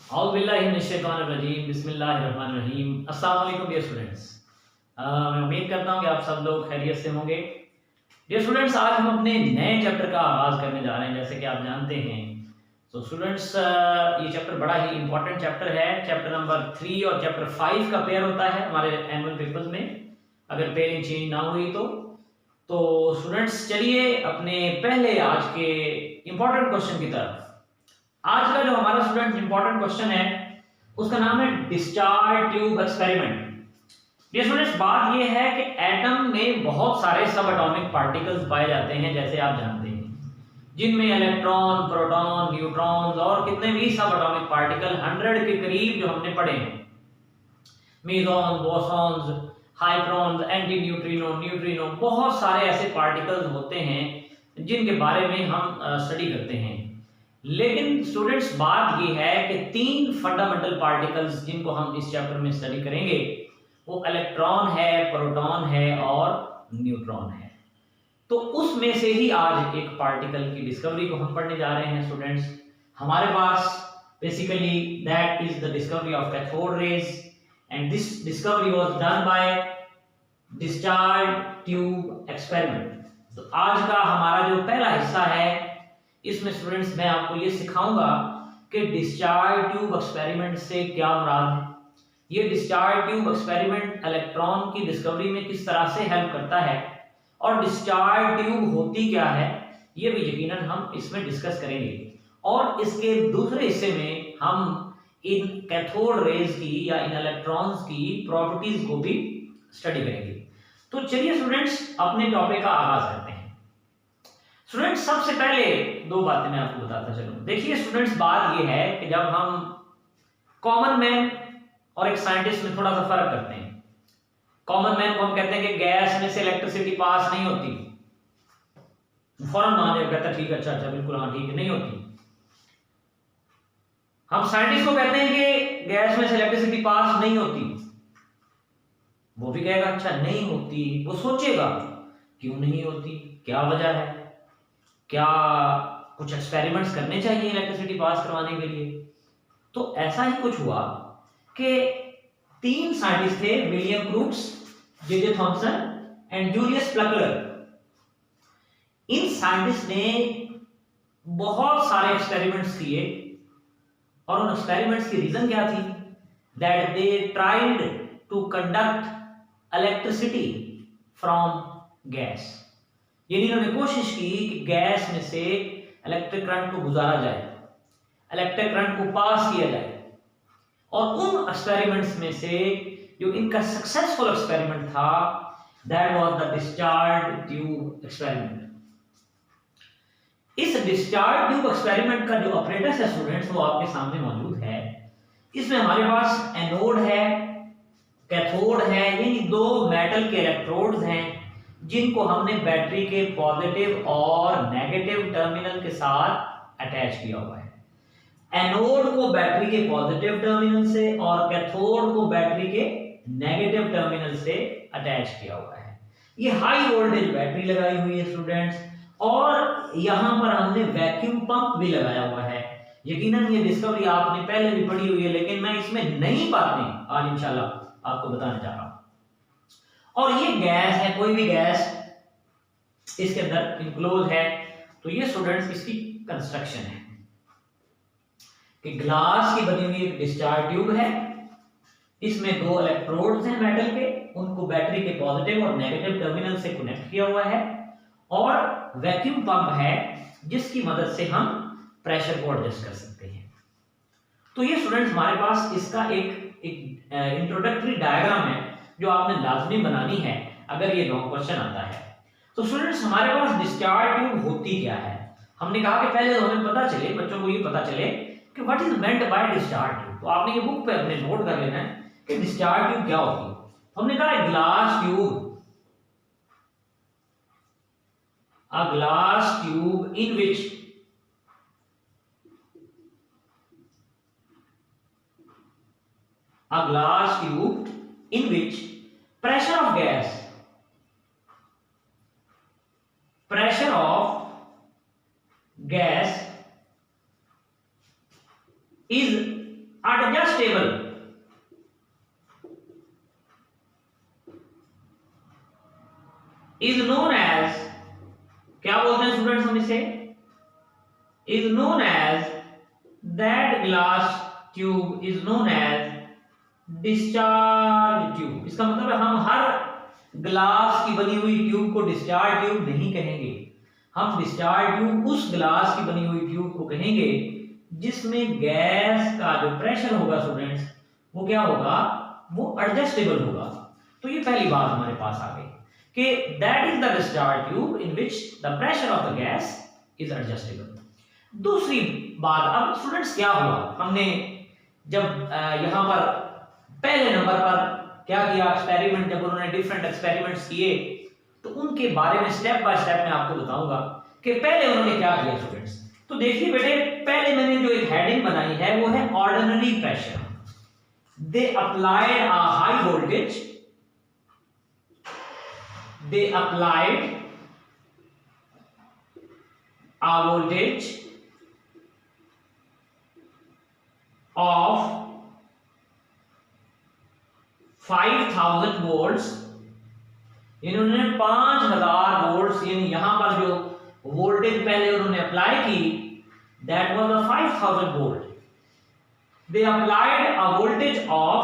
औज़ुबिल्लाहिमिनश्शैतानिर्रजीम बिस्मिल्लाहिर्रहमानिर्रहीम। अस्सलाम वालेकुम डियर स्टूडेंट्स। मैं उम्मीद करता हूँ कि आप सब लोग खैरियत से होंगे। डियर स्टूडेंट्स, आज हम अपने नए चैप्टर का आगाज़ करने जा रहे हैं, जैसे कि आप जानते हैं। तो स्टूडेंट्स, ये चैप्टर बड़ा ही इंपॉर्टेंट चैप्टर है। चैप्टर नंबर 3 और चैप्टर 5 का पेयर होता है हमारे एनुअल पेपर्स में, अगर पेयरिंग चेंज ना हुई तो स्टूडेंट्स चलिए अपने पहले आज के इंपॉर्टेंट क्वेश्चन की तरफ। आज का जो हमारा स्टूडेंट इंपॉर्टेंट क्वेश्चन है उसका नाम है डिस्चार्ज ट्यूब एक्सपेरिमेंट। ये स्टूडेंट्स, बात ये है कि एटम में बहुत सारे सब एटॉमिक पार्टिकल्स पाए जाते हैं, जैसे आप जानते हैं, जिनमें इलेक्ट्रॉन, प्रोटॉन, न्यूट्रॉन्स और कितने भी सब एटॉमिक पार्टिकल 100 के करीब जो हमने पढ़े हैं, meson, bosons, hadrons, anti neutrino, neutrino, बहुत सारे ऐसे पार्टिकल्स होते हैं जिनके बारे में हम स्टडी करते हैं। लेकिन स्टूडेंट्स, बात ये है कि 3 फंडामेंटल पार्टिकल्स जिनको हम इस चैप्टर में स्टडी करेंगे वो इलेक्ट्रॉन है, प्रोटॉन है और न्यूट्रॉन है। तो उसमें से ही आज एक पार्टिकल की डिस्कवरी को हम पढ़ने जा रहे हैं स्टूडेंट्स। हमारे पास basically that is the discovery of cathode rays and this discovery was done by discharge tube experiment. तो आज का हमारा जो पहला हिस्सा है, इसमें स्टूडेंट्स मैं आपको ये सिखाऊंगा कि डिस्चार्ज ट्यूब एक्सपेरिमेंट से क्या मुराद है। ये डिस्चार्ज ट्यूब एक्सपेरिमेंट इलेक्ट्रॉन की डिस्कवरी में किस तरह से हेल्प करता है और डिस्चार्ज ट्यूब होती क्या है, ये भी यकीनन हम इसमें डिस्कस करेंगे। और इसके दूसरे हिस्से में हम इन कैथोड रेज की या इन इलेक्ट्रॉन्स की प्रॉपर्टीज को भी स्टडी करेंगे। तो चलिए स्टूडेंट्स, अपने टॉपिक का आगाज करते हैं। स्टूडेंट्स, सबसे पहले 2 बातें मैं आपको बताता चलूं। देखिए स्टूडेंट्स, बात यह है कि जब हम कॉमन मैन और एक साइंटिस्ट में थोड़ा सा फर्क करते हैं। कॉमन मैन को हम कहते हैं कि गैस में से इलेक्ट्रिसिटी पास नहीं होती, फौरन मान जाएगा, कहता ठीक है, अच्छा बिल्कुल, हाँ ठीक है, नहीं होती। हम साइंटिस्ट को कहते हैं कि गैस में से इलेक्ट्रिसिटी पास नहीं होती, वो भी कहेगा अच्छा नहीं होती। वो सोचेगा क्यों नहीं होती, क्या वजह है, क्या कुछ एक्सपेरिमेंट्स करने चाहिए इलेक्ट्रिसिटी पास करवाने के लिए। तो ऐसा ही कुछ हुआ कि 3 साइंटिस्ट थे, William Crookes, J Thomson and Julius Plucker. इन साइंटिस्ट ने बहुत सारे एक्सपेरिमेंट्स किए और उन एक्सपेरिमेंट्स की रीजन क्या थी, that they tried to conduct electricity from gas. यानी इन्होंने कोशिश की कि गैस में से इलेक्ट्रिक करंट को गुजारा जाए, इलेक्ट्रिक करंट को पास किया जाए। और उन एक्सपेरिमेंट्स में से जो इनका सक्सेसफुल एक्सपेरिमेंट था, that was the discharge tube experiment. इस डिस्चार्ज ट्यूब एक्सपेरिमेंट का जो ऑपरेटस है स्टूडेंट्स, वो आपके सामने मौजूद है। इसमें हमारे पास एनोड है, कैथोड है, यानी 2 मेटल के इलेक्ट्रोड्स हैं जिनको हमने बैटरी के पॉजिटिव और नेगेटिव टर्मिनल के साथ अटैच किया हुआ है। एनोड को बैटरी के पॉजिटिव टर्मिनल से और कैथोड को बैटरी के नेगेटिव टर्मिनल से अटैच किया हुआ है। ये हाई वोल्टेज बैटरी लगाई हुई है स्टूडेंट्स, और यहां पर हमने वैक्यूम पंप भी लगाया हुआ है। यकीनन ये डिस्कवरी आपने पहले भी पढ़ी हुई है, लेकिन मैं इसमें नई बातें आज इंशाल्लाह आपको बताने जा रहा हूं। और ये गैस है, कोई भी गैस इसके अंदर इनक्लोज है। तो ये स्टूडेंट्स इसकी कंस्ट्रक्शन है कि ग्लास की बनी हुई एक डिस्चार्ज ट्यूब है, इसमें 2 इलेक्ट्रोड्स हैं मेटल के, उनको बैटरी के पॉजिटिव और नेगेटिव टर्मिनल से कनेक्ट किया हुआ है, और वैक्यूम पंप है जिसकी मदद से हम प्रेशर को एडजस्ट कर सकते हैं। तो ये स्टूडेंट्स हमारे पास इसका एक इंट्रोडक्टरी डायग्राम है जो आपने लाजमी बनानी है अगर ये लॉन्ग क्वेश्चन आता है। तो स्टूडेंट्स, हमारे पास डिस्चार्ज ट्यूब होती क्या है। हमने कहा कि पहले तो हमें पता चले, बच्चों को ये पता चले कि what is meant by discharge tube. तो आपने ये बुक पे अपने नोट कर लेना है कि डिस्चार्ज ट्यूब क्या होती है। तो हमने कहा glass tube, a glass tube in which pressure of gas is adjustable is known as, क्या बोलते हैं स्टूडेंट्स हम इसे, is known as, that glass tube is known as discharge tube. इसका मतलब है हम हर ग्लास की बनी हुई ट्यूब को डिस्चार्ज ट्यूब नहीं कहेंगे, हम डिस्चार्ज ट्यूब उस ग्लास की बनी हुई ट्यूब को कहेंगे जिसमें गैस का जो प्रेशर होगा स्टूडेंट्स वो क्या होगा, वो एडजस्टेबल होगा। तो ये पहली बात हमारे पास आ गई कि that is the discharge tube in which the pressure of the gas is adjustable. दूसरी बात, अब स्टूडेंट्स क्या हुआ, हमने जब यहां पर पहले नंबर पर क्या किया, एक्सपेरिमेंट, जब उन्होंने डिफरेंट एक्सपेरिमेंट्स किए तो उनके बारे में स्टेप बाय स्टेप मैं आपको बताऊंगा कि पहले उन्होंने क्या किया स्टूडेंट्स। तो देखिए बेटे, पहले मैंने जो एक हेडिंग बनाई है वो है ordinary pressure. They applied a high voltage, they applied a voltage of 5000 volts, इन्होंने 5000 वोल्ट्स, यानी यहां पर जो वोल्टेज पहले उन्होंने अप्लाई की that was a 5000 volt. They applied a voltage of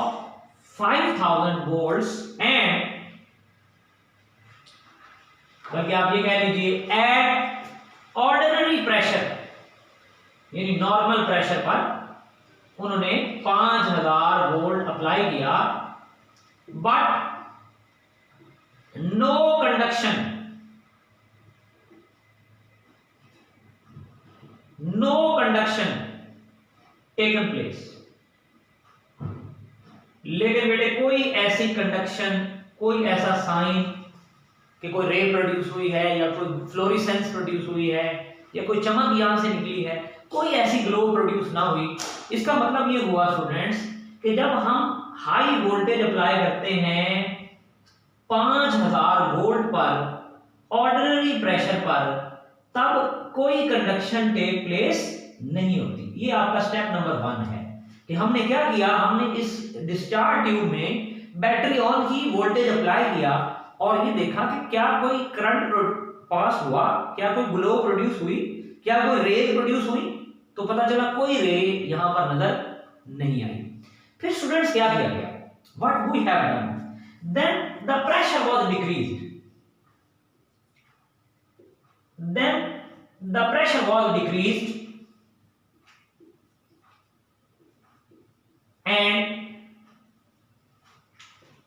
5000 volts and, बल्कि आप ये कह लीजिए एट ऑर्डिनरी प्रेशर, यानी नॉर्मल प्रेशर पर उन्होंने 5000 वोल्ट अप्लाई किया, but no conduction, no conduction taken place. लेकिन बेटे कोई ऐसी कंडक्शन, कोई ऐसा साइन कि कोई रे प्रोड्यूस हुई है या कोई फ्लोरेसेंस प्रोड्यूस हुई है या कोई चमक यहां से निकली है, कोई ऐसी ग्लो प्रोड्यूस ना हुई। इसका मतलब ये हुआ स्टूडेंट्स कि जब हम हाई वोल्टेज अप्लाई करते हैं 5000 वोल्ट पर ऑर्डिनरी प्रेशर पर, तब कोई कंडक्शन टेक प्लेस नहीं होती। ये आपका स्टेप नंबर 1 है कि हमने क्या किया, हमने इस डिस्चार्ज ट्यूब में बैटरी ऑन की, वोल्टेज अप्लाई किया और ये देखा कि क्या कोई करंट पास हुआ, क्या कोई ग्लो प्रोड्यूस हुई, क्या कोई रे प्रोड्यूस हुई। तो पता चला कोई रे यहां पर नजर नहीं आई। फिर स्टूडेंट्स क्या किया गया, what we have done, then the pressure was decreased, then the pressure was decreased and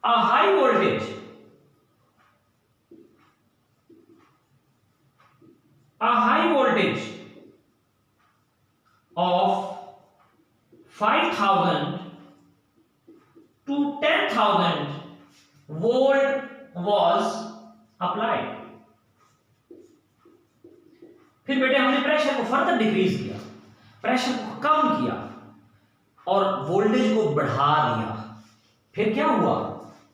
a high voltage, of 5000 to 10,000 volt was applied। फिर बेटे हमने प्रेशर को फर्दर डिक्रीज किया, प्रेशर को कम किया और वोल्टेज को बढ़ा दिया। फिर क्या हुआ,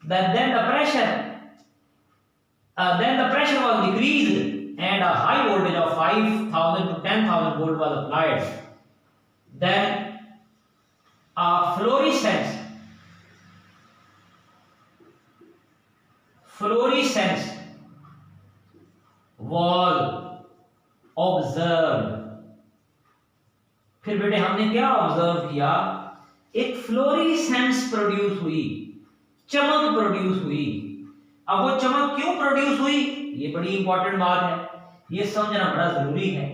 then the pressure was decreased and a high voltage of 5000 to 10,000 volt was applied। Then a fluorescence was observed। फिर बेटे हमने क्या ऑब्जर्व किया, एक फ्लोरेसेंस प्रोड्यूस हुई, चमक प्रोड्यूस हुई। अब वो चमक क्यों प्रोड्यूस हुई, ये बड़ी इंपॉर्टेंट बात है, ये समझना बड़ा जरूरी है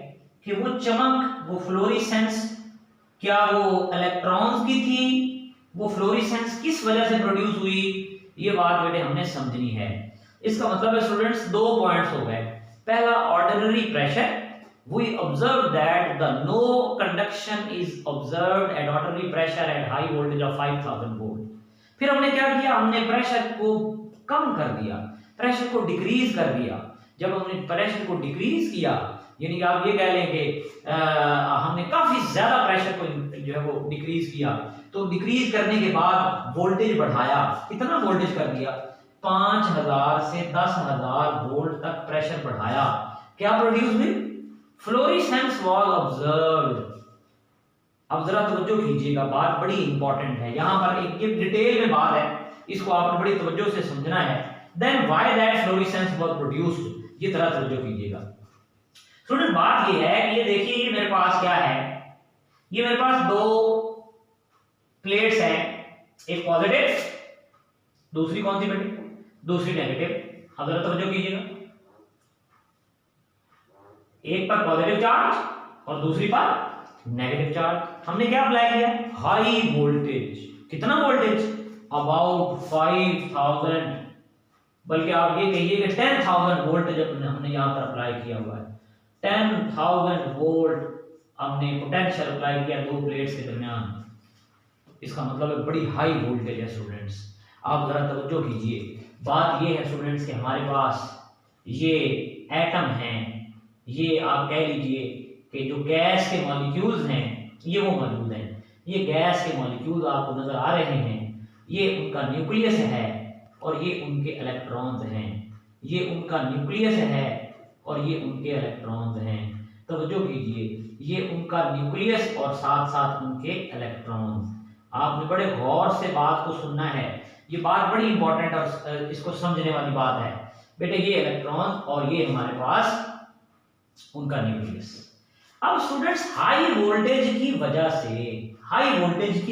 कि वो चमक, वो फ्लोरेसेंस, क्या वो इलेक्ट्रॉन्स की थी, वो फ्लोरेसेंस किस वजह से प्रोड्यूस हुई, ये बात बेटे हमने समझनी है। इसका मतलब है स्टूडेंट्स 2 पॉइंट्स हो गए। पहला, ordinary pressure, we observed that the no conduction is observed at ordinary pressure at high voltage of 5000 volt। फिर हमने क्या किया, हमने प्रेशर को कम कर दिया, प्रेशर को डिक्रीज कर दिया। जब हमने प्रेशर को डिक्रीज किया, यानी कि आप ये कह लें कि हमने काफी ज्यादा प्रेशर को जो है वो डिक्रीज किया। तो डिक्रीज करने के बाद वोल्टेज बढ़ाया, कितना वोल्टेज कर दिया, 5000 से 10000 वोल्ट तक प्रेशर बढ़ाया। क्या प्रोड्यूस हुई, फ्लोरेसेंस वाज ऑब्जर्व्ड। अब जरा तवज्जो कीजिएगा, बात बड़ी इंपॉर्टेंट है, यहां पर एक डिटेल में बात है, इसको आपने बड़ी तवज्जो से समझना है। Then why that fluorescence was produced, ये तरह तवज्जो कीजिएगा। स्टूडेंट बात ये है कि ये देखिए, ये मेरे पास क्या है, ये मेरे पास दो प्लेट्स हैं, एक पॉजिटिव, दूसरी कौन सी बेटी, दूसरी नेगेटिव। अब जरा तवज्जो कीजिएगा, एक पर पॉजिटिव चार्ज और दूसरी पर नेगेटिव चार्ज। हमने क्या अप्लाई किया, हाई वोल्टेज। कितना वोल्टेज, अबाउट 5000, बल्कि आप ये कहिए कि 10,000 वोल्ट जब हमने यहां पर अप्लाई किया हुआ है, 10,000 वोल्ट हमने पोटेंशियल अप्लाई किया दो प्लेट्स के दरमियान। इसका मतलब है बड़ी हाई वोल्टेज है स्टूडेंट्स। आप जरा तवज्जो कीजिए, बात ये है स्टूडेंट्स कि हमारे पास ये एटम हैं, ये आप कह लीजिए कि जो गैस के मॉलिक्यूल्स हैं ये वो मौजूद हैं। ये गैस के मॉलिक्यूल्स आपको नजर आ रहे हैं, ये उनका न्यूक्लियस है और ये उनके इलेक्ट्रॉन्स हैं। ये उनका न्यूक्लियस है और ये उनके इलेक्ट्रॉन्स हैं। तवज्जो कीजिए, ये उनका न्यूक्लियस और साथ साथ उनके इलेक्ट्रॉन्स। आपने बड़े गौर से बात को सुनना है, ये बात बड़ी इंपॉर्टेंट और इसको समझने वाली बात है बेटे। ये इलेक्ट्रॉन और ये हमारे पास उनका न्यूक्लियस। अब स्टूडेंट्स हाई वोल्टेज की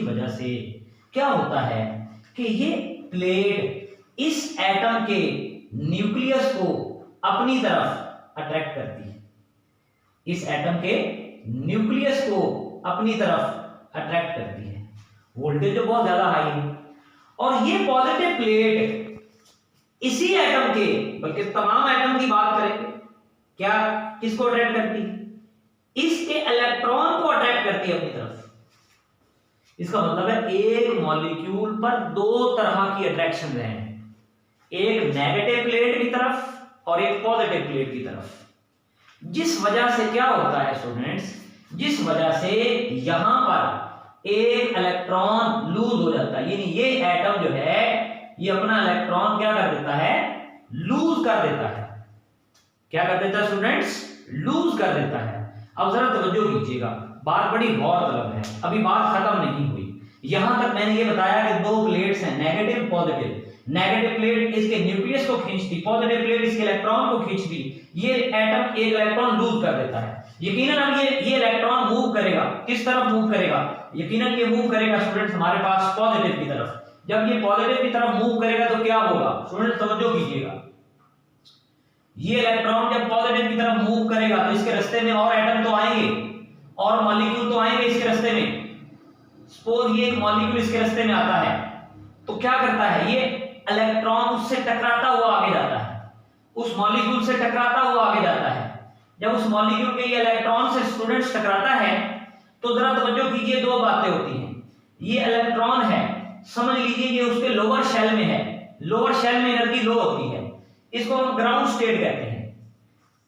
वजह से क्या होता है कि ये प्लेट इस एटम के न्यूक्लियस को अपनी तरफ अट्रैक्ट करती है, इस एटम के न्यूक्लियस को अपनी तरफ अट्रैक्ट करती है। वोल्टेज जो बहुत ज्यादा हाई है, और ये पॉजिटिव प्लेट इसी एटम के, बल्कि तमाम एटम की बात करेंगे, क्या किसको अट्रैक्ट करती है, इसके इलेक्ट्रॉन को अट्रैक्ट करती है अपनी तरफ। इसका मतलब है एक मॉलिक्यूल पर दो तरह की अट्रैक्शन है, एक नेगेटिव प्लेट की तरफ और एक पॉजिटिव प्लेट की तरफ। जिस वजह से क्या होता है स्टूडेंट्स, जिस वजह से यहां पर एक इलेक्ट्रॉन लूज हो जाता है, यानी ये एटम जो है ये अपना इलेक्ट्रॉन क्या कर देता है, लूज कर देता है। क्या कर देता है स्टूडेंट्स, लूज कर देता है। अब जरा तवज्जो कीजिएगा, बात बड़ी गौरतलब है, अभी बात खत्म नहीं हुई। यहां तक मैंने ये बताया कि दो प्लेट्स हैं, नेगेटिव पॉजिटिव। नेगेटिव प्लेट इसके न्यूक्लियस को खींचती, पॉजिटिव प्लेट इसके इलेक्ट्रॉन को खींचती। ये एटम एक इलेक्ट्रॉन लूज कर देता है। यकीनन अब ये इलेक्ट्रॉन मूव करेगा, किस तरफ मूव करेगा, यकीनन ये मूव करेगा स्टूडेंट्स हमारे पास पॉजिटिव की तरफ। जब ये पॉजिटिव की तरफ मूव करेगा तो क्या होगा स्टूडेंट्स, तवज्जो कीजिएगा। ये इलेक्ट्रॉन जब पॉजिटिव की तरफ मूव करेगा तो इसके रास्ते में और एटम तो आएंगे और मॉलिक्यूल तो आएंगे इसके रास्ते में। सपोज ये एक मॉलिक्यूल इसके रास्ते में आता है तो क्या करता है, ये इलेक्ट्रॉन उससे टकराता हुआ आगे जाता है, उस मॉलिक्यूल से टकराता हुआ आगे जाता है। जब उस मॉलिक्यूल के ये इलेक्ट्रॉन से स्टूडेंट्स टकराता है तो जरा तवज्जो कीजिए, दो बातें होती हैं। ये इलेक्ट्रॉन है, समझ लीजिए ये उसके लोअर शेल में है, लोअर शेल में एनर्जी लो होती है, इसको हम ग्राउंड स्टेट कहते हैं।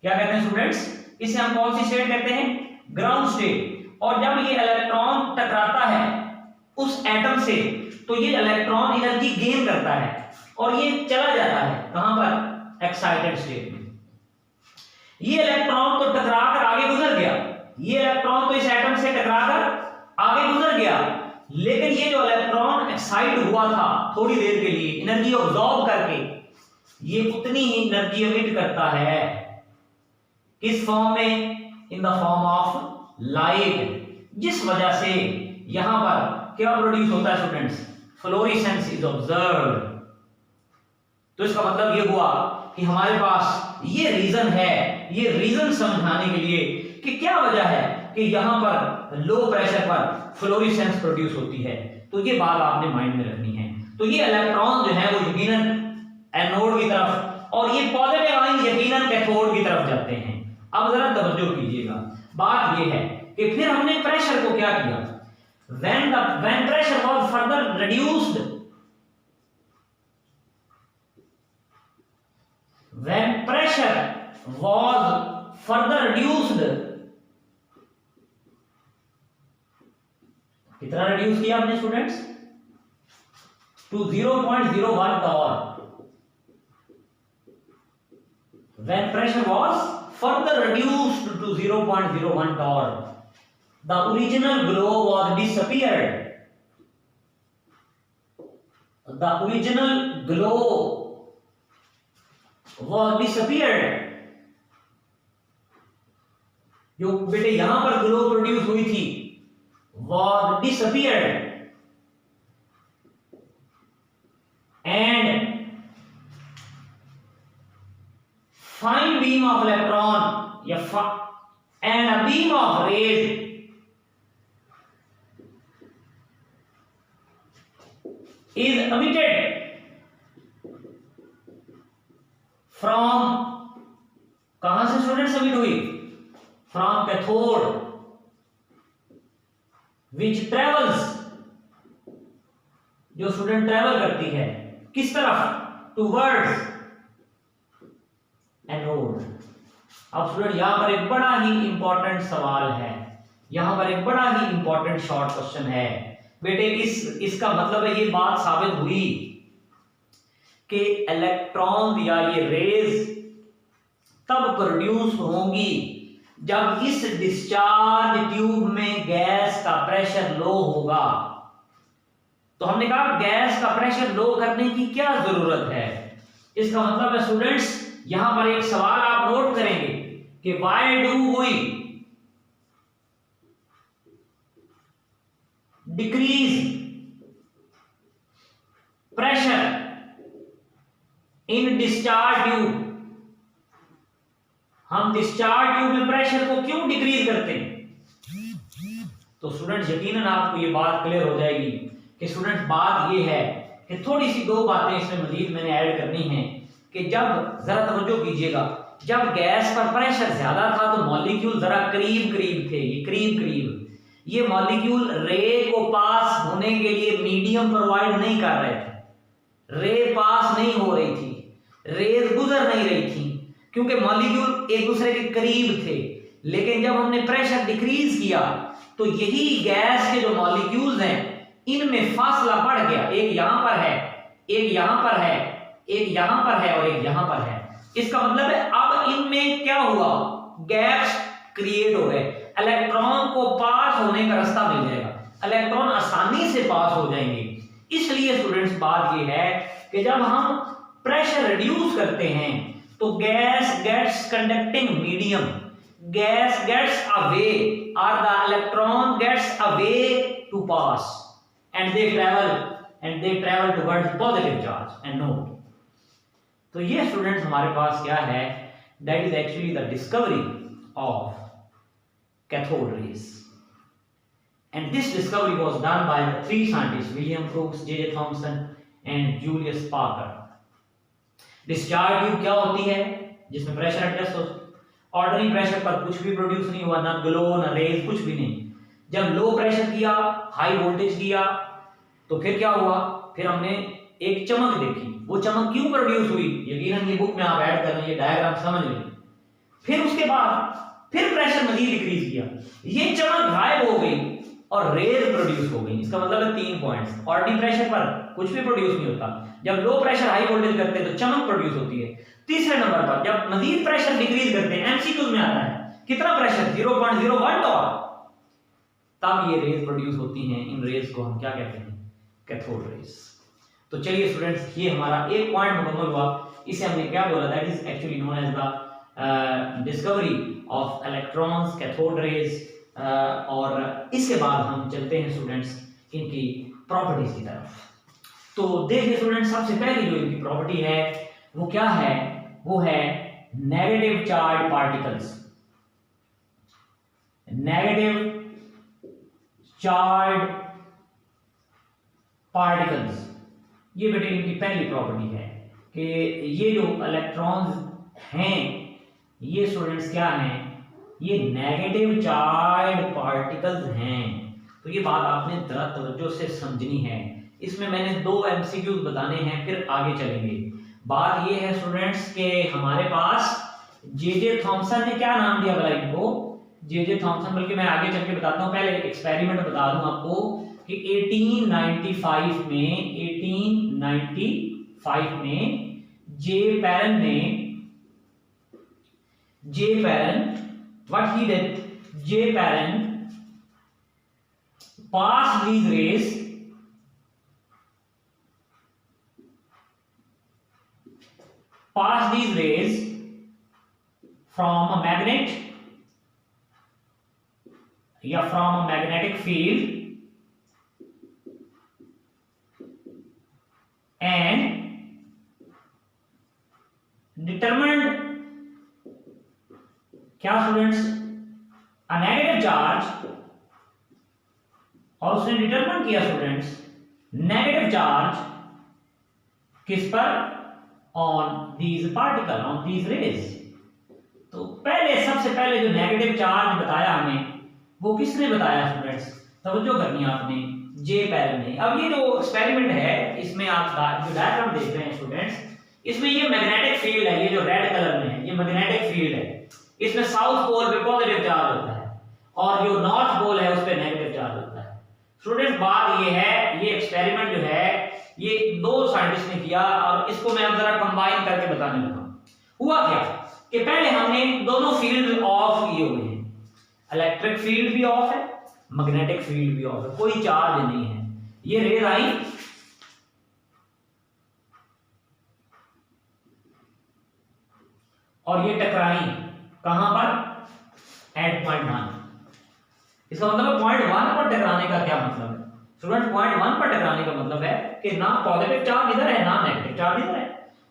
क्या कहते हैं स्टूडेंट्स, इसे हम कौन सी स्टेट कहते हैं, ग्राउंड स्टेट। और जब ये इलेक्ट्रॉन टकराता है उस एटम से तो ये इलेक्ट्रॉन एनर्जी गेन करता है और ये चला जाता है कहां पर, एक्साइटेड स्टेट में। ये इलेक्ट्रॉन तो टकरा कर आगे गुजर गया, ये इलेक्ट्रॉन तो इस एटम से टकराकर आगे गुजर गया, लेकिन ये जो इलेक्ट्रॉन एक्साइट हुआ था थोड़ी देर के लिए एनर्जी ऑब्जॉर्ब करके, ये उतनी ही एनर्जी एमिट करता है, किस फॉर्म में, in the form of light. जिस वजह से यहां पर क्या प्रोड्यूस होता है स्टूडेंट्स, फ्लोरेसेंस इज ऑब्जर्व्ड। तो इसका मतलब ये हुआ कि हमारे पास ये रीजन है, ये रीजन समझाने के लिए कि क्या वजह है कि यहां पर लो प्रेशर पर फ्लोरेसेंस प्रोड्यूस होती है। तो ये बात आपने माइंड में रखनी है। तो ये इलेक्ट्रॉन जो है वो यकीनन एनोड की तरफ और ये पॉजिटिव आयन यकीनन कैथोड की तरफ जाते हैं। अब जरा तवज्जो कीजिएगा, बात ये है कि फिर हमने प्रेशर को क्या किया, when pressure was further reduced, when pressure was further reduced, कितना रिड्यूस किया हमने students, to 0.01 torr। when pressure was further reduced to 0.01 torr, The original glow was disappeared. The original glow was disappeared. जो बेटे यहां पर glow produce हुई थी was disappeared and fine beam of electron and a beam of rays is emitted from, कहां से students emit हुई? From cathode which travels, जो स्टूडेंट ट्रेवल करती है किस तरफ? Towards anode. अब स्टूडेंट यहां पर एक बड़ा ही इंपॉर्टेंट सवाल है, यहां पर एक बड़ा ही इंपॉर्टेंट शॉर्ट क्वेश्चन है बेटे। इसका मतलब है, ये बात साबित हुई कि इलेक्ट्रॉन या ये रेज तब प्रोड्यूस होंगी जब इस डिस्चार्ज ट्यूब में गैस का प्रेशर लो होगा। तो हमने कहा गैस का प्रेशर लो करने की क्या जरूरत है? इसका मतलब है स्टूडेंट्स, यहां पर एक सवाल आप नोट करेंगे कि why do we decrease pressure in discharge tube. हम डिस्चार्ज ट्यूब में प्रेशर को क्यों डिक्रीज करते हैं? तो स्टूडेंट्स यकीनन आपको ये बात क्लियर हो जाएगी कि स्टूडेंट्स बात ये है कि थोड़ी सी दो बातें इसमें मजीद मैंने ऐड करनी है कि जब जरा तवज्जो कीजिएगा, जब गैस पर प्रेशर ज्यादा था तो मॉलिक्यूल जरा करीब करीब थे, ये करीब करीब, ये मॉलिक्यूल रे को पास होने के लिए मीडियम प्रोवाइड नहीं कर रहे थे, रे पास नहीं हो रही थी, रेज गुजर नहीं रही थी क्योंकि मॉलिक्यूल एक दूसरे के करीब थे। लेकिन जब हमने प्रेशर डिक्रीज किया तो यही गैस के जो मॉलिक्यूल्स हैं इनमें फासला बढ़ गया, एक यहां पर है, एक यहां पर है, एक यहां पर है और एक यहां पर है। इसका मतलब है अब इनमें क्या हुआ? गैप्स क्रिएट हो गए, इलेक्ट्रॉन को पास होने का रास्ता मिल जाएगा, इलेक्ट्रॉन आसानी से पास हो जाएंगे। इसलिए स्टूडेंट्स बात ये है कि जब हम प्रेशर रिड्यूस करते हैं तो gas gets conducting medium, gas gets away और the electron gets away to pass and they travel towards positive charge and note. तो ये स्टूडेंट्स हमारे पास क्या है? That is actually the discovery of cathode rays, and this discovery was done by the three scientists William Crookes, J.J. Thomson and Julius Parker. Discharge tube क्या होती है? जिसमें प्रेशर एडजस्ट हो, ऑर्डिनरी प्रेशर पर कुछ भी प्रोड्यूस नहीं हुआ, ना ग्लो ना रेज, कुछ भी नहीं। जब लो प्रेशर किया, हाई वोल्टेज किया, तो फिर क्या हुआ? फिर हमने एक चमक देखी। वो चमक क्यों प्रोड्यूस हुई? यकीनन ये बुक में आप ऐड कर रहे हैं, ये डायग्राम समझ लें। फिर उसके बाद फिर प्रेशर मजीद डिक्रीज किया, ये चमक गायब हो गई और रेज प्रोड्यूस हो गई। इसका मतलब है 3 पॉइंट्स। ऑर्डिनरी प्रेशर पर कुछ भी प्रोड्यूस नहीं होता, जब लो प्रेशर हाई वोल्टेज करते हैं तो चमक प्रोड्यूस होती है। तीसरे नंबर पर जब मजीद प्रेशर डिक्रीज करते हैं, एमसीक्यूज में आता है कितना प्रेशर? 0.01 टॉर, तब ये रेज प्रोड्यूस होती हैं। इन रेज को हम क्या कहते हैं? Cathode rays. तो चलिए स्टूडेंट्स, ये हमारा एक पॉइंट मुकम्मल हुआ। इसे हमने क्या बोला? That is actually known as the discovery of electrons, cathode rays. और इसके बाद हम चलते हैं स्टूडेंट्स इनकी प्रॉपर्टीज की तरफ। तो देखिए स्टूडेंट्स, सबसे पहली जो इनकी प्रॉपर्टी है वो क्या है? वो है negative charge particles. Negative charge particles, ये बेटे इनकी पहली प्रॉपर्टी है कि ये जो इलेक्ट्रॉन्स हैं ये स्टूडेंट्स क्या हैं? ये नेगेटिव चार्ज पार्टिकल्स हैं। तो ये बात आपने जरा तवज्जो से समझनी है। इसमें मैंने 2 एमसीक्यूज बताने हैं, फिर आगे चलेंगे। बात ये है स्टूडेंट्स के हमारे पास जे थॉमसन ने क्या नाम दिया भला इनको? जे थॉमसन, बल्कि मैं आगे चल के बताता हूँ, पहले एक्सपेरिमेंट बता दूं आपको कि 1895 में J Perrin what he did, J Perrin pass these rays from a magnet या from a magnetic field and determined क्या स्टूडेंट्स a negative charge और उसने डिटरमाइन किया स्टूडेंट्स नेगेटिव चार्ज किस पर on these particle on these raise. तो पहले सबसे पहले जो नेगेटिव चार्ज बताया हमें वो किसने बताया स्टूडेंट्स, तवज्जो करनी है आपने, जे पैरल ने। अब ये जो एक्सपेरिमेंट है इसमें आप जो डायग्राम देख रहे हैं स्टूडेंट्स, इसमें ये मैग्नेटिक फील्ड है, ये जो रेड कलर में है ये मैग्नेटिक फील्ड है। इसमें साउथ पोल पे पॉजिटिव चार्ज होता है और जो नॉर्थ पोल है उस पे नेगेटिव चार्ज होता है। स्टूडेंट्स बात ये है, ये एक्सपेरिमेंट जो है ये दो साइंटिस्ट ने किया और इसको मैं अब जरा कंबाइन करके बताने लगा। हुआ क्या कि पहले हमने दोनों फील्ड ऑफ किए हुए हैं, इलेक्ट्रिक फील्ड भी ऑफ है, मैग्नेटिक फील्ड भी ऑफ है, कोई चार्ज नहीं है। ये रेज आई और ये टकराई कहां पर, एट पॉइंट 1। इसका मतलब पॉइंट 1 पर टकराने का क्या मतलब है स्टूडेंट, पॉइंट 1 पर टकराने का मतलब है कि ना पॉजिटिव चार्ज इधर है ना नेगेटिव चार्ज इधर है,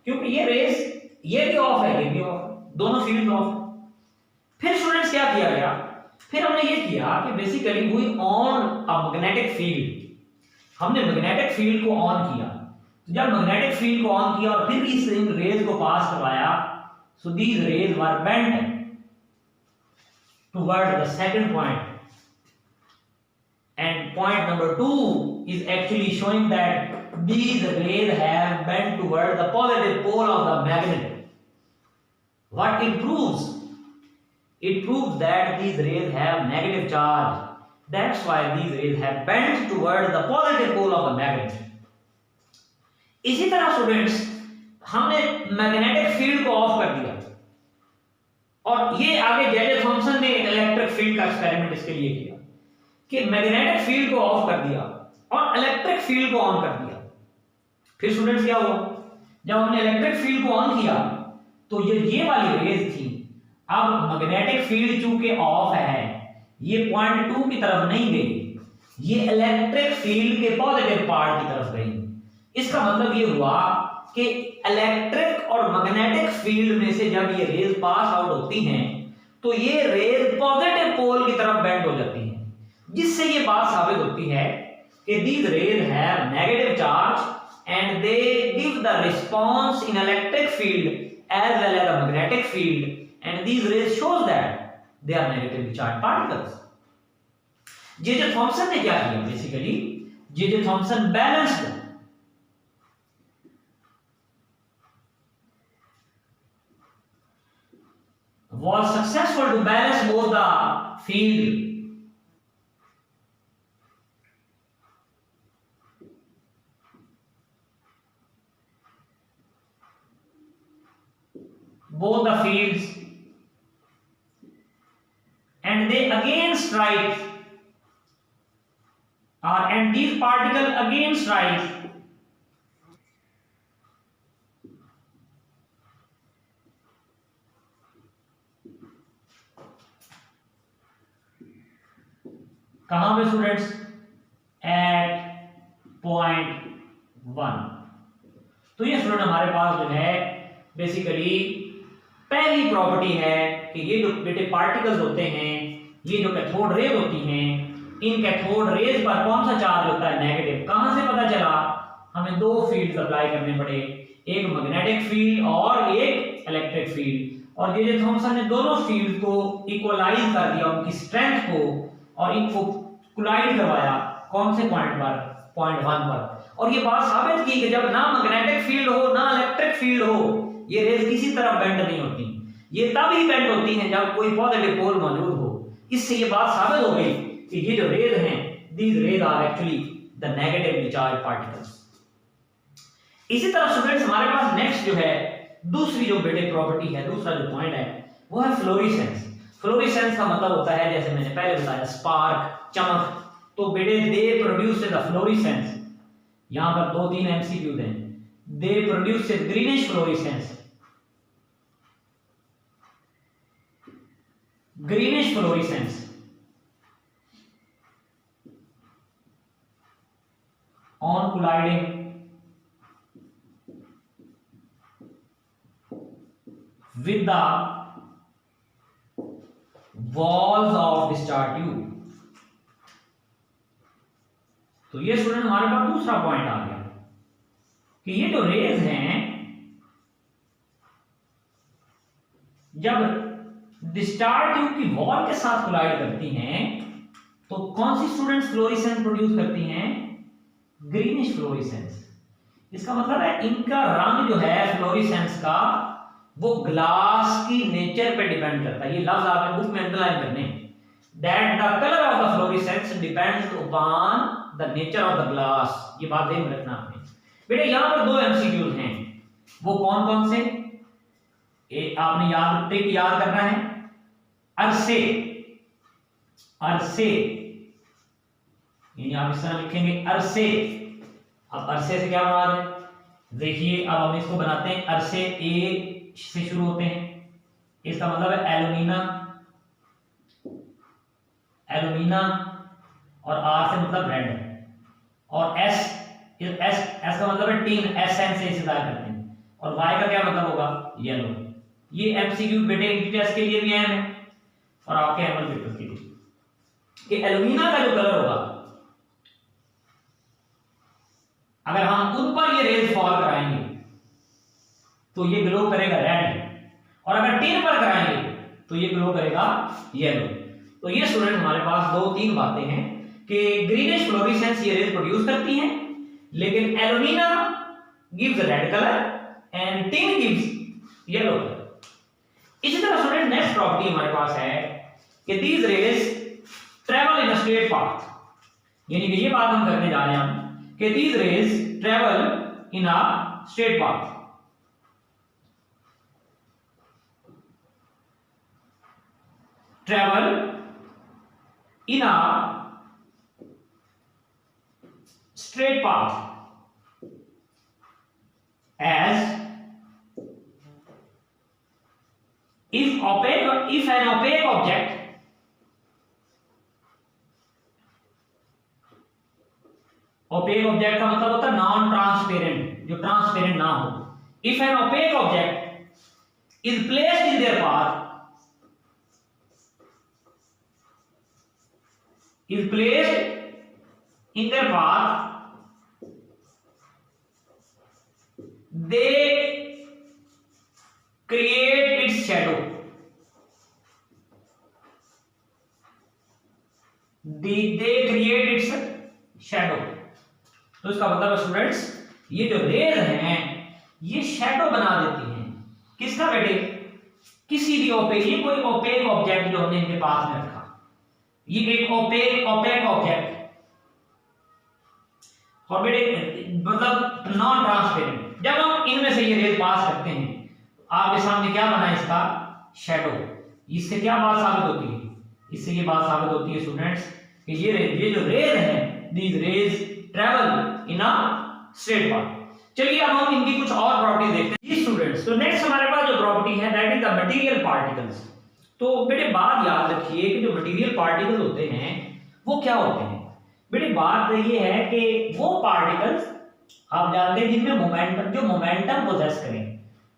क्योंकि ये रेस ये भी ऑफ है ये भी ऑफ है, दोनों फील्ड ऑफ है। फिर स्टूडेंट्स क्या किया गया, फिर हमने ये किया कि basically we on a magnetic field, हमने मैग्नेटिक फील्ड को ऑन किया। तो जब मैग्नेटिक फील्ड को ऑन किया और फिर इस रेज को पास करवाया, so these raise were bent toward the second point, and point number 2 is actually showing that these rays have bent toward the positive pole of the magnet. What it proves? It proves that these rays have negative charge. That's why these rays have bent toward the positive pole of the magnet. इसी तरह students हमने magnetic field को of कर दिया और ये आगे J Thomson ने इलेक्ट्रिक फील्ड का एक्सपेरिमेंट इसके लिए किया कि मैग्नेटिक फील्ड को ऑफ कर दिया और इलेक्ट्रिक फील्ड को ऑन कर दिया। फिर स्टूडेंट्स क्या हुआ, जब हमने इलेक्ट्रिक फील्ड को ऑन किया तो ये वाली रेज थी, अब मैग्नेटिक फील्ड चूंकि ऑफ है ये पॉइंट 2 की तरफ नहीं गई, ये इलेक्ट्रिक फील्ड के पॉजिटिव पार्ट की तरफ गई। इसका मतलब ये हुआ कि इलेक्ट्रिक और मैग्नेटिक फील्ड में से जब ये रेज पास आउट होती हैं तो ये रेज पॉजिटिव पोल की तरफ बेंड हो जाती है, जिससे ये बात साबित होती है कि these rays have negative charge and they give the response in electric field as well as the magnetic field, and these rays shows that they are negatively charged particles. J Thomson ने क्या किया, basically J Thomson balanced was successful to balance both the field both the fields, and they again strike and these particles again strike कहां पे students, eight point 1। तो ये student हमारे पास जो है बेसिकली पहली प्रॉपर्टी है कि ये जो बेटे पार्टिकल्स होते हैं, ये जो कैथोड रेज होती हैं, इन कैथोड रेज पर कौन सा चार्ज होता है, नेगेटिव। कहां से पता चला, हमें दो फील्ड अप्लाई करने पड़े, एक मैग्नेटिक फील्ड और एक इलेक्ट्रिक फील्ड, और जे थॉमसन ने दोनों फील्ड को इक्वलाइज कर दिया, उनकी स्ट्रेंथ को, और इनको कोलाइड करवाया कौन से पॉइंट पर, पॉइंट 1 पर। और ये बात साबित की कि जब ना मैग्नेटिक फील्ड हो ना इलेक्ट्रिक फील्ड हो, ये रेज किसी तरह बेंड नहीं होती, ये तब ही बेंड होती हैं जब कोई पॉजिटिव पोल मौजूद हो। इससे ये बात साबित हो गई कि ये जो रेज हैं, these rays are actually the negatively charged particles। इसी तरह स्टूडेंट्स हमारे पास नेक्स्ट जो है दूसरी जो बेटे प्रॉपर्टी है, दूसरा जो पॉइंट है वो है फ्लोरेसेंस। फ्लोरेसेंस का मतलब होता है, जैसे मैंने पहले बताया, स्पार्क, चमक। तो बेटे दे प्रोड्यूस द फ्लोरेसेंस, यहां पर 2-3 एमसीक्यूज हैं। They produce greenish fluorescence, greenish fluorescence on colliding with the walls of discharge tube। तो ये स्टूडेंट हमारे पास दूसरा पॉइंट आ गया कि ये जो रेज हैं जब डिस्चार्ज ट्यूब की वॉल के साथ कोलाइड करती हैं तो कौन सी स्टूडेंट्स फ्लोरेसेंस प्रोड्यूस करती हैं? Greenish fluorescence. इसका मतलब है इनका रंग जो है फ्लोरेसेंस का वो ग्लास की नेचर पे डिपेंड करता है। ये लफ्ज आपने बुक में अंडरलाइन करने, that the colour of the fluorescence depends upon the nature of the glass. ये बात ध्यान में रखना आपने। बेटे यहां पर 2 एमसीक्यूज हैं, वो कौन कौन से? आपने याद करना है। अरसे, अरसे यानी आप इस तरह लिखेंगे अरसे। अब अरसे से क्या मुराद है? देखिए अब हम इसको बनाते हैं। अरसे ए से शुरू होते हैं, इसका मतलब है एल्यूमिना, एल्यूमिना, और आर से मतलब रेड, और एस का मतलब है टीन, एस एन से इस्तेमाल करते हैं, और वाई का क्या मतलब होगा? येलो। ये एमसीक्यू बेटे एंट्री टेस्ट के लिए भी अहम है और आपके एनुअल पेपर के लिए कि एल्यूमिना का जो कलर होगा अगर हम उन पर ये रेज फॉल कराएंगे तो ये ग्लो करेगा रेड, और अगर टिन पर कराएंगे तो ये ग्लो करेगा येलो। तो ये स्टूडेंट हमारे पास 2-3 बातें हैं कि ग्रीनिश फ्लोरेसेंस ये रेज प्रोड्यूस करती हैं, लेकिन alumina gives red colour and tin gives yellow colour. इसी तरह स्टूडेंट नेक्स्ट प्रॉपर्टी हमारे पास है कि these raise travel in a straight path, यानी कि ये बात हम करने जा रहे हैं कि these rays travel in a straight path। travel in a straight path as if an opaque object opaque object का मतलब होता है नॉन ट्रांसपेरेंट, जो ट्रांसपेरेंट ना हो। If an opaque object is placed in their path, is placed in their path, they create it's shadow, they create it's shadow. तो इसका मतलब है स्टूडेंट्स ये जो रेज हैं ये शैडो बना देती हैं। किसका बेटे? किसी भी ओपेक, ये कोई ओपेक ऑब्जेक्ट जो हमने इनके पास में रखा, ये एक ओपेक ऑब्जेक्ट, और बेटे मतलब नॉन ट्रांसपेरेंट। जब हम इनमें से ये रेज पास करते हैं आपके सामने क्या बना इसका? शैडो। इससे क्या बात साबित होती है? इससे ये बात साबित होती है स्टूडेंट्स कि ये जो रेज हैं these raise travel in a straight path. चलिए अब हम इनकी कुछ और प्रॉपर्टी देखते हैं जी स्टूडेंट्स। तो नेक्स्ट हमारे पास जो प्रॉपर्टी है that is the material particles. तो बेटे बात याद रखिए कि जो मटेरियल पार्टिकल्स होते हैं वो क्या होते हैं? बेटे बात ये है कि वो पार्टिकल्स आप जानते हैं जिनमें मोमेंटम, जो मोमेंटम पोजेस करें।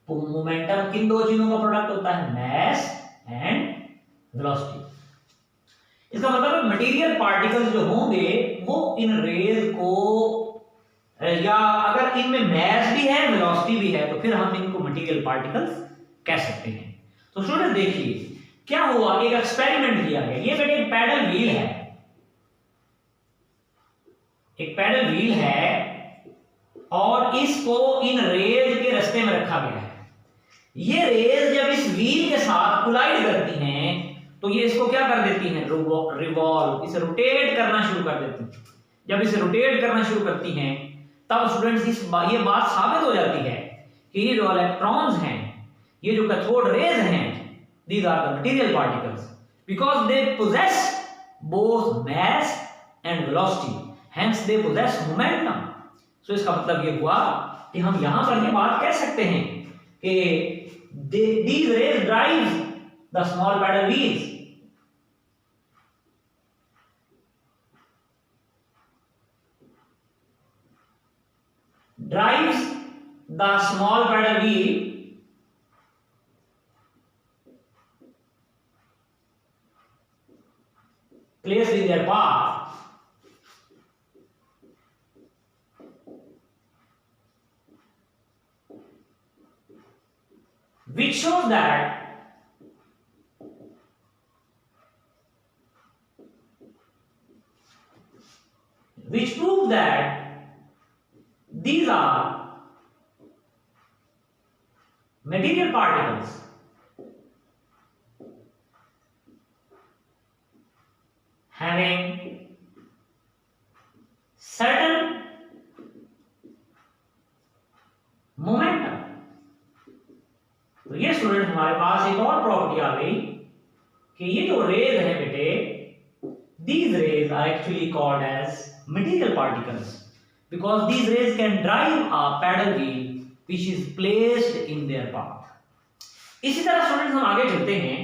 तो मोमेंटम किन दो चीजों का प्रोडक्ट होता है? Mass and velocity. इसका मतलब मटेरियल पार्टिकल्स जो होंगे वो इन रेज को, या अगर इनमें मैस भी है वेलोसिटी भी है तो फिर हम इनको मटेरियल पार्टिकल्स कह सकते हैं। तो स्टूडेंट देखिए क्या हुआ, एक एक्सपेरिमेंट किया गया। ये बेटे एक पैडल व्हील है, एक पैडल व्हील है और इसको इन रेज के रास्ते में रखा गया है। ये रेज जब इस व्हील के साथ कोलाइड करती हैं तो ये इसको क्या कर देती हैं? रिवॉल्व, इसे रोटेट करना शुरू कर देती हैं। जब इसे रोटेट करना शुरू करती हैं तब स्टूडेंट्स ये बात साबित हो जाती है कि ये जो इलेक्ट्रॉन्स हैं, ये जो कैथोड रेज हैं, these are the material particles because they possess both mass and velocity, hence they possess momentum. So इसका मतलब ये हुआ कि हम यहां पर ये बात कह सकते हैं कि these rays drive the small paddle wheels. Drives the small paddle wheel placed in their path which shows that which proves that these are material particles having certain momentum. तो ये स्टूडेंट हमारे पास एक और प्रॉपर्टी आ गई कि ये जो raise है बेटे, these rays are actually called as material particles because these rays can drive a paddle wheel which is placed in their path. इसी तरह स्टूडेंट्स हम आगे चलते हैं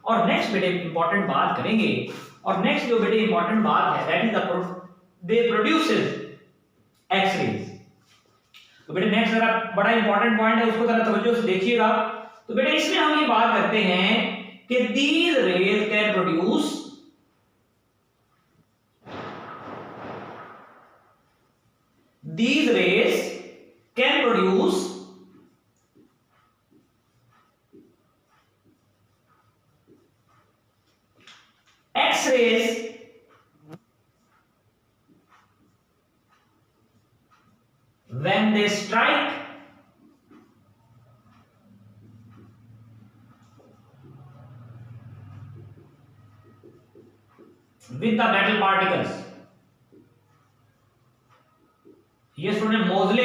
और नेक्स्ट बेटे इंपॉर्टेंट बात करेंगे और नेक्स्ट जो बेटे इंपॉर्टेंट बात है that is they produces X rays. तो बेटे नेक्स्ट जरा बड़ा इंपॉर्टेंट पॉइंट है, उसको जरा तवज्जो से देखिएगा. तो बेटे इसमें हम ये बात करते हैं कि these rays can produce X-rays when they strike with the metal particles. ये स्टूडेंट मोजले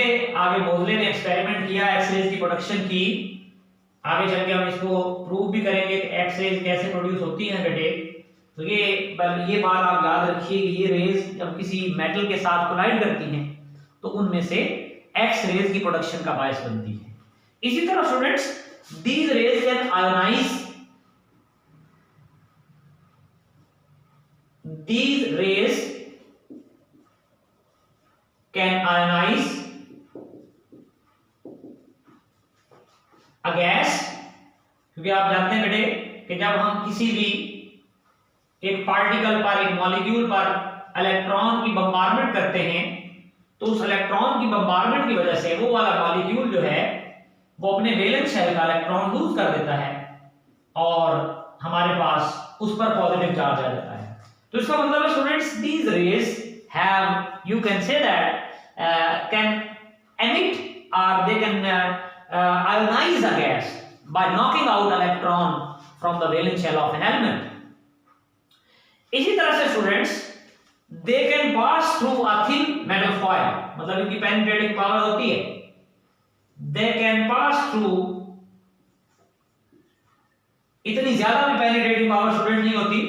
ने एक्सपेरिमेंट किया एक्स-रेज की प्रोडक्शन की. आगे चल के हम इसको प्रूव भी करेंगे कि एक्स-रेज कैसे प्रोड्यूस होती हैं बेटे. तो ये बात आप याद रखिए कि ये रेज जब किसी मेटल के साथ कोलाइड करती हैं तो उनमें से एक्स-रेज की प्रोडक्शन का बायस बनती है. इसी तरह students these rays can ionize a gas. क्योंकि आप जानते हैं बेटे कि जब हम किसी भी एक पार्टिकल पर एक मॉलिक्यूल पर इलेक्ट्रॉन की बम्बारमेंट करते हैं तो उस इलेक्ट्रॉन की बम्बारमेंट की वजह से वो वाला मॉलिक्यूल जो है वो अपने वैलेंस शेल का इलेक्ट्रॉन लूज कर देता है और हमारे पास उस पर पॉजिटिव चार्ज आ जाता है. तो इसका मतलब है students these rays have you can say that can emit or they can ionize a gas by knocking out electron from the valence shell of an element. इसी तरह से students they can pass through a thin metal foil, मतलब इनकी penetrating power होती है. They can pass through, इतनी ज्यादा भी penetrating power स्टूडेंट नहीं होती,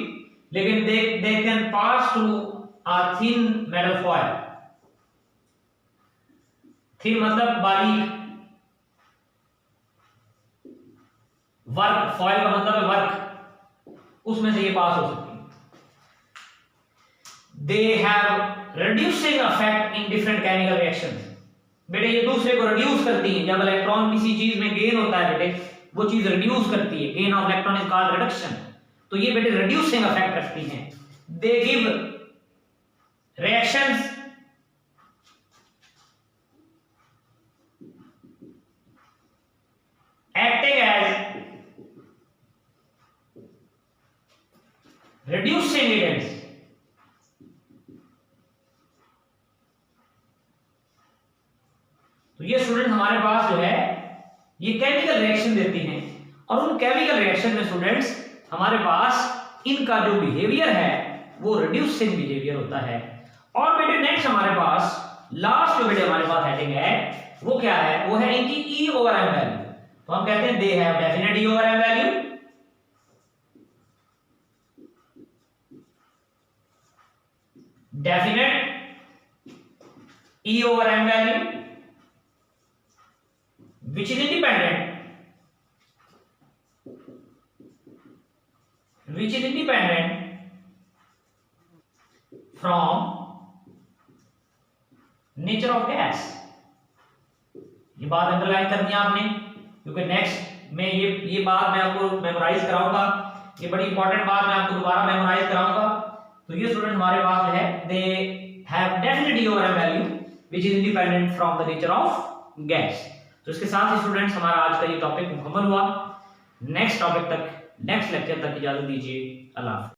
लेकिन they can pass through a thin metal foil. thin मतलब बारीक, वर्क, फॉयल का मतलब है वर्क, उसमें से ये पास हो सकती है. They have reducing effect in different chemical reactions. बेटे ये दूसरे को रिड्यूस करती हैं. जब इलेक्ट्रॉन किसी चीज में गेन होता है बेटे वो चीज रिड्यूस करती है. Gain of electron is called reduction. तो ये बेटे रिड्यूसिंग इफेक्ट रखती हैं. They give reactions acting as reducing agents. तो ये स्टूडेंट हमारे पास जो है ये केमिकल रिएक्शन देती हैं और उन केमिकल रिएक्शन में स्टूडेंट्स हमारे पास इनका जो बिहेवियर है वो रिड्यूसिंग बिहेवियर होता है. और बेटे नेक्स्ट हमारे पास लास्ट जो बेटे हमारे पास हेडिंग है वो क्या है, वो है इनकी E over M वैल्यू. तो हम कहते हैं they have definite E over M value. definite E over M value which is independent from nature of gas। ये बात अंडरलाइन करनी है आपने, क्योंकि नेक्स्ट में ये बात मैं आपको मेमोराइज कराऊंगा, ये बड़ी इंपॉर्टेंट बात मैं आपको दोबारा मेमोराइज कराऊंगा। तो ये स्टूडेंट हमारे पास जो है they have definite E over M value which is independent from the nature of gas. तो इसके साथ ही स्टूडेंट्स हमारा आज का ये टॉपिक मुकम्मल हुआ। नेक्स्ट टॉपिक तक, नेक्स्ट लेक्चर तक इजाजत दीजिए। अल्लाह।